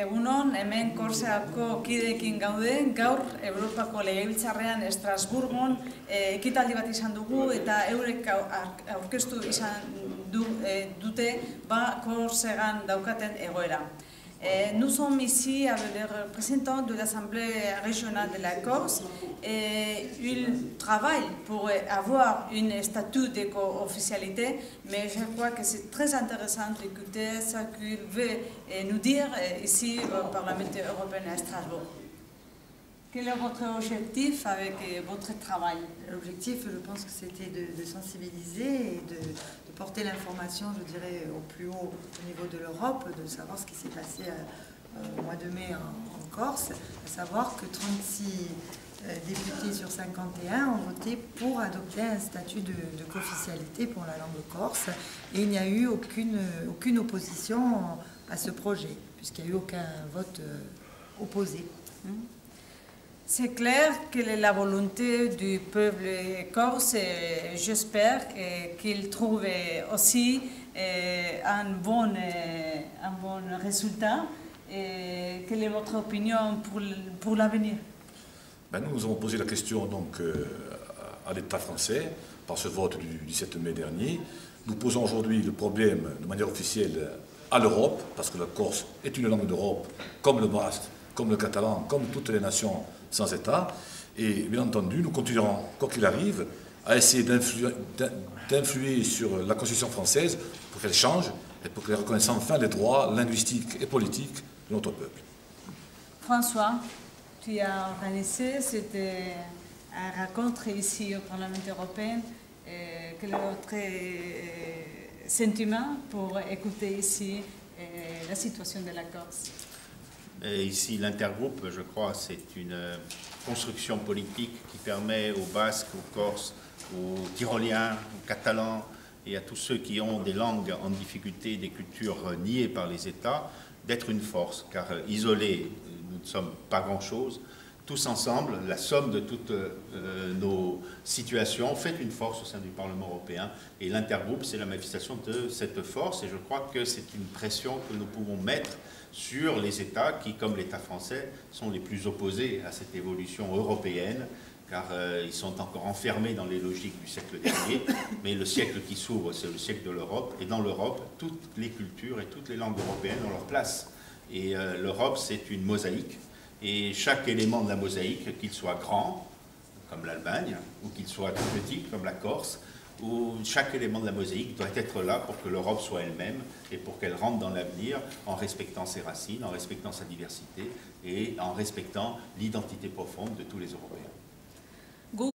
Egunon, hemen Korseako kideekin gaude, gaur Europako Legebiltzarrean Estrasburgon ekitaldi bat izan dugu eta eurek aurkeztu izan dute Korsegan daukaten egoera. Nous sommes ici avec les représentants de l'Assemblée régionale de la Corse et ils travaillent pour avoir un statut d'éco-officialité, mais je crois que c'est très intéressant d'écouter ce qu'ils veulent nous dire ici au Parlement européen à Strasbourg. Quel est votre objectif avec votre travail? L'objectif, je pense que c'était de sensibiliser et de porter l'information, je dirais, au plus haut au niveau de l'Europe, de savoir ce qui s'est passé au mois de mai en Corse, à savoir que 36 députés sur 51 ont voté pour adopter un statut de co-officialité pour la langue corse et il n'y a eu aucune opposition à ce projet, puisqu'il n'y a eu aucun vote opposé. C'est clair quelle est la volonté du peuple corse et j'espère qu'il trouve aussi un bon résultat. Et quelle est votre opinion pour l'avenir? Nous avons posé la question donc, à l'État français par ce vote du 17 mai dernier. Nous posons aujourd'hui le problème de manière officielle à l'Europe, parce que la Corse est une langue d'Europe, comme le basque, comme le catalan, comme toutes les nations sans État. Et bien entendu, nous continuerons, quoi qu'il arrive, à essayer d'influer sur la Constitution française pour qu'elle change et pour qu'elle reconnaisse enfin les droits linguistiques et politiques de notre peuple. François, tu as organisé cette rencontre ici au Parlement européen. Quel est votre sentiment pour écouter ici la situation de la Corse? Et ici, l'intergroupe, je crois, c'est une construction politique qui permet aux Basques, aux Corses, aux Tyroliens, aux Catalans et à tous ceux qui ont des langues en difficulté, des cultures niées par les États, d'être une force. Car isolés, nous ne sommes pas grand-chose. Tous ensemble, la somme de toutes nos situations fait une force au sein du Parlement européen. Et l'intergroupe, c'est la manifestation de cette force. Et je crois que c'est une pression que nous pouvons mettre sur les États qui, comme l'État français, sont les plus opposés à cette évolution européenne, car ils sont encore enfermés dans les logiques du siècle dernier. Mais le siècle qui s'ouvre, c'est le siècle de l'Europe. Et dans l'Europe, toutes les cultures et toutes les langues européennes ont leur place. Et l'Europe, c'est une mosaïque. Et chaque élément de la mosaïque, qu'il soit grand, comme l'Allemagne, ou qu'il soit tout petit, comme la Corse, où chaque élément de la mosaïque doit être là pour que l'Europe soit elle-même et pour qu'elle rentre dans l'avenir en respectant ses racines, en respectant sa diversité et en respectant l'identité profonde de tous les Européens.